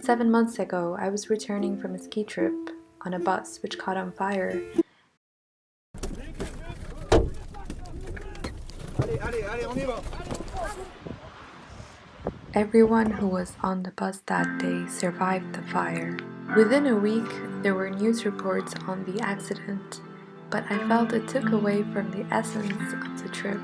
7 months ago, I was returning from a ski trip on a bus which caught on fire. Everyone who was on the bus that day survived the fire. Within a week, there were news reports on the accident, but I felt it took away from the essence of the trip.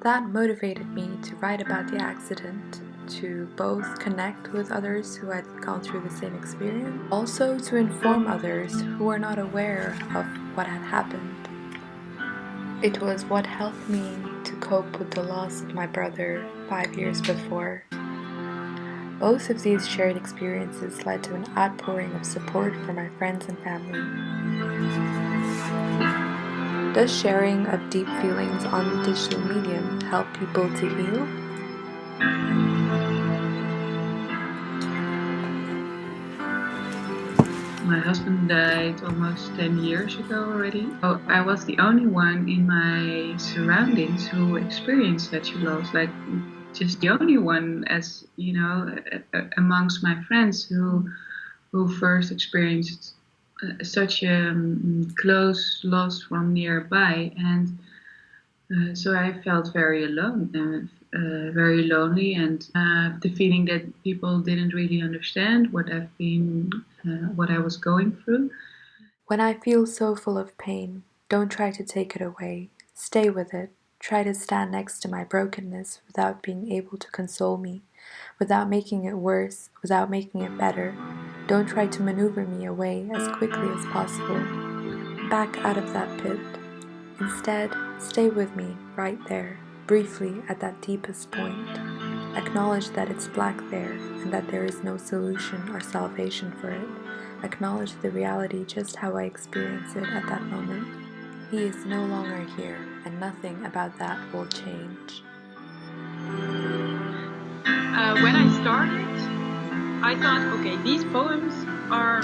That motivated me to write about the accident, to both connect with others who had gone through the same experience, also to inform others who were not aware of what had happened. It was what helped me to cope with the loss of my brother 5 years before. Both of these shared experiences led to an outpouring of support from my friends and family. Does sharing of deep feelings on the digital medium help people to heal? My husband died almost 10 years ago already. So I was the only one in my surroundings who experienced such a loss, like just the only one, as you know, amongst my friends who first experienced such a close loss from nearby, and so I felt very alone and very lonely, and the feeling that people didn't really understand what what I was going through. When I feel so full of pain, don't try to take it away. Stay with it. Try to stand next to my brokenness without being able to console me, without making it worse, without making it better. Don't try to maneuver me away as quickly as possible. Back out of that pit. Instead, stay with me right there, briefly at that deepest point. Acknowledge that it's black there and that there is no solution or salvation for it. Acknowledge the reality just how I experience it at that moment. He is no longer here, and nothing about that will change. When I started, I thought, okay, these poems are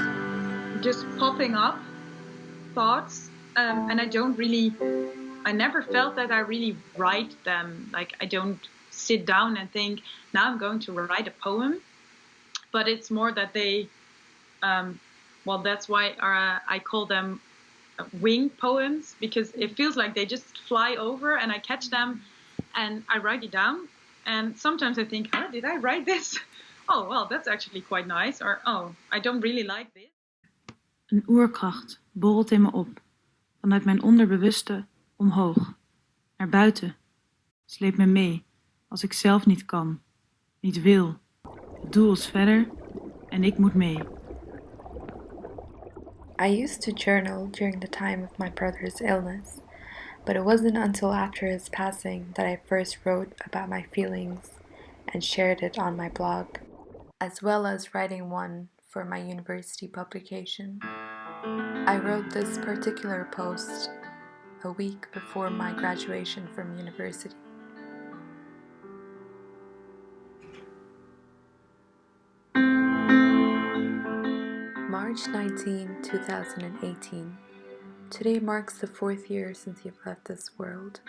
just popping up thoughts, and I never felt that I really write them. Like, I don't sit down and think, now I'm going to write a poem, but it's more that they, that's why I call them wing poems, because it feels like they just fly over and I catch them and I write it down. And sometimes I think, oh, did I write this? Oh, well, that's actually quite nice. Or, oh, I don't really like this. Een oerkracht borrelt in me op, vanuit mijn onderbewuste omhoog, naar buiten. Sleep me mee, als ik zelf niet kan, niet wil. Het doel is verder en ik moet mee. I used to journal during the time of my brother's illness, but it wasn't until after his passing that I first wrote about my feelings and shared it on my blog, as well as writing one for my university publication. I wrote this particular post a week before my graduation from university. March 19, 2018. Today marks the 4th year since you've left this world.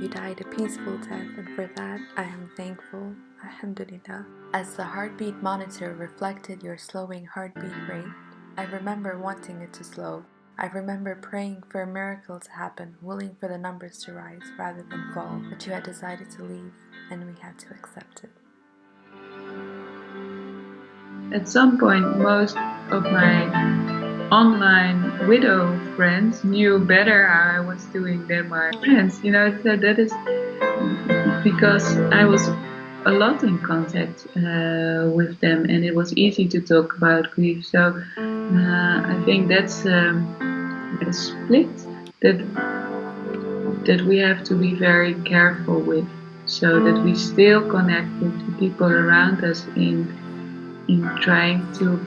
You died a peaceful death, and for that I am thankful, alhamdulillah. As the heartbeat monitor reflected your slowing heartbeat rate, I remember wanting it to slow. I remember praying for a miracle to happen, willing for the numbers to rise rather than fall, but you had decided to leave, and we had to accept it. At some point, most of my online widow friends knew better how I was doing than my friends. You know, so that is because I was a lot in contact with them, and it was easy to talk about grief. So I think that's a split that we have to be very careful with, so that we still connect with the people around us in trying to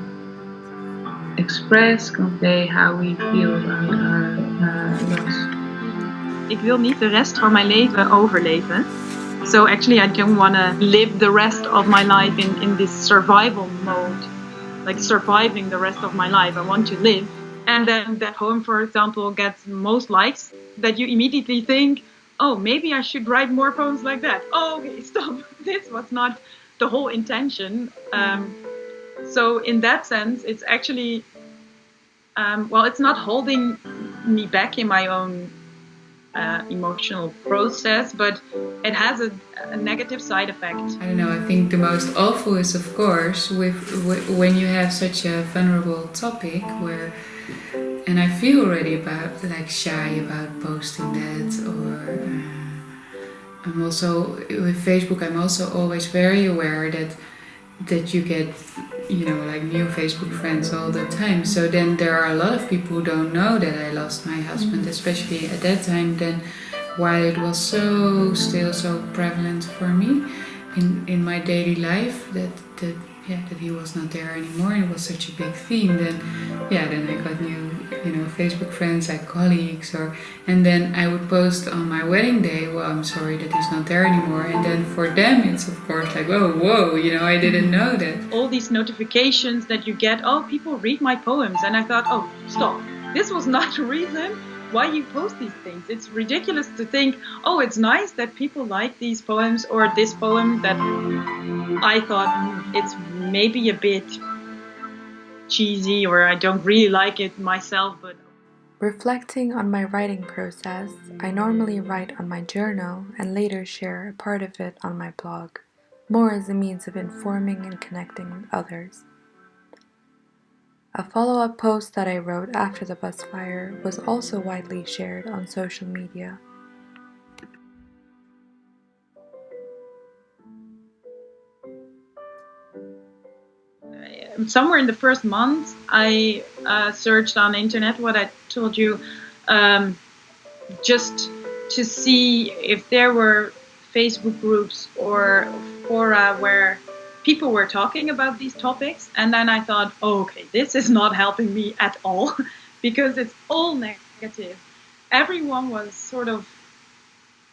express, convey how we feel about our loss. Ik wil niet de rest van mijn leven overleven. So actually I don't want to live the rest of my life in this survival mode. Like surviving the rest of my life. I want to live. And then that poem, for example, gets most likes, that you immediately think, oh, maybe I should write more poems like that. Oh, okay, stop. This was not the whole intention. So in that sense, it's actually, it's not holding me back in my own emotional process, but it has a negative side effect. I don't know, I think the most awful is, of course, when you have such a vulnerable topic where, and I feel already about like shy about posting that, or I'm also with Facebook. I'm also always very aware that you get, like new Facebook friends all the time. So then there are a lot of people who don't know that I lost my husband, especially at that time. Then, while it was still so prevalent for me in my daily life that he was not there anymore, and it was such a big theme. Then I got new Facebook friends, like colleagues, and then I would post on my wedding day, well, I'm sorry that he's not there anymore, and then for them it's of course like, oh, whoa, I didn't know that. All these notifications that you get, oh, people read my poems, and I thought, oh, stop, this was not the reason why you post these things. It's ridiculous to think, oh, it's nice that people like these poems, or this poem that I thought it's maybe a bit cheesy, or I don't really like it myself, but... Reflecting on my writing process, I normally write on my journal and later share a part of it on my blog, more as a means of informing and connecting with others. A follow-up post that I wrote after the bus fire was also widely shared on social media. Somewhere in the first month, I searched on the internet what I told you, just to see if there were Facebook groups or fora where people were talking about these topics. And then I thought, oh, okay, this is not helping me at all because it's all negative. Everyone was sort of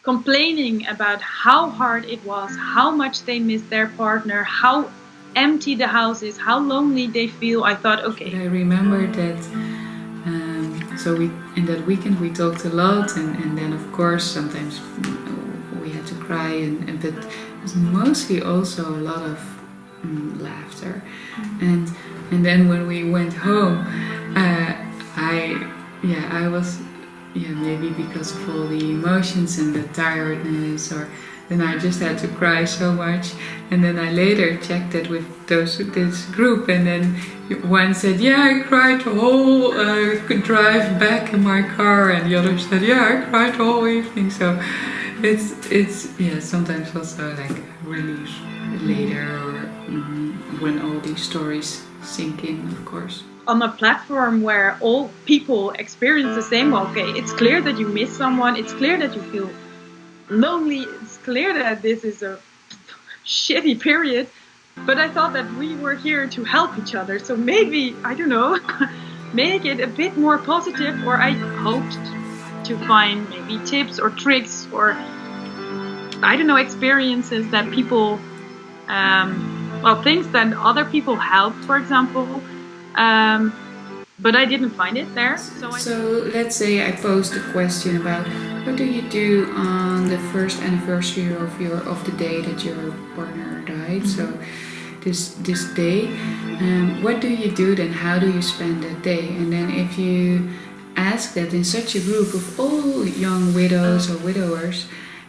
complaining about how hard it was, how much they missed their partner, how empty the house is, how lonely they feel. I thought, okay. I remember that, so in that weekend we talked a lot, and then of course sometimes we had to cry, but it was mostly also a lot of laughter. And then when we went home, I was, maybe because of all the emotions and the tiredness, then I just had to cry so much. And then I later checked it with this group, and then one said, I cried the whole drive back in my car, and the other said, I cried the whole evening. So it's sometimes also like relief later, or when all these stories sink in, of course. On a platform where all people experience the same, okay, it's clear that you miss someone, it's clear that you feel lonely, it's clear that this is a shitty period, but I thought that we were here to help each other, so maybe, I don't know, make it a bit more positive, or I hoped to find maybe tips or tricks, or I don't know, experiences that people, things that other people helped, for example, but I didn't find it there. So let's say I post a question about what do you do on the first anniversary of the day that your partner died. Mm-hmm. So this day, what do you do then? How do you spend that day? And then if you ask that in such a group of all young widows or widowers,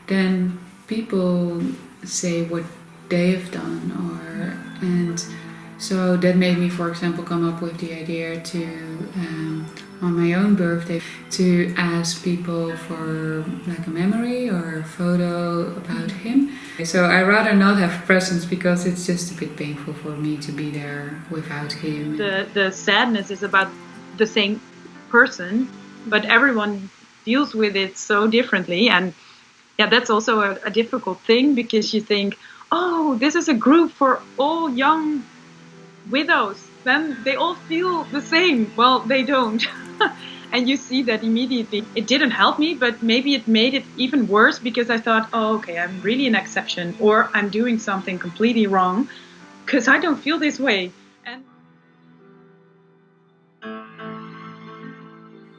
then people say what they have done, and so that made me, for example, come up with the idea to, on my own birthday, to ask people for like a memory or a photo about him. So I rather not have presents because it's just a bit painful for me to be there without him. The sadness is about the same person, but everyone deals with it so differently. And that's also a difficult thing, because you think, oh, this is a group for all young widows, then they all feel the same. Well, they don't. And you see that immediately. It didn't help me, but maybe it made it even worse, because I thought, oh, okay, I'm really an exception, or I'm doing something completely wrong, because I don't feel this way. And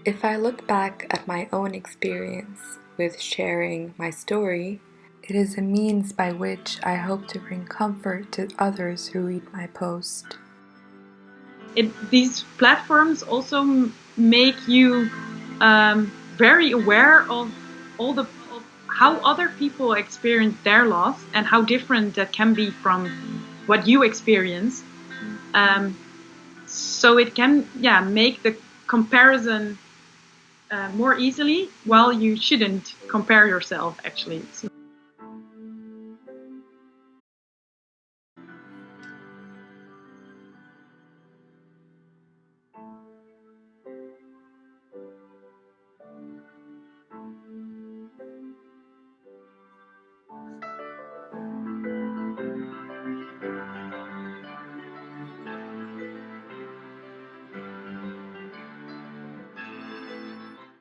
if I look back at my own experience with sharing my story, It is a means by which I hope to bring comfort to others who read my post. These platforms also make you very aware of of how other people experience their loss and how different that can be from what you experience. So it can make the comparison more easily, while you shouldn't compare yourself actually. So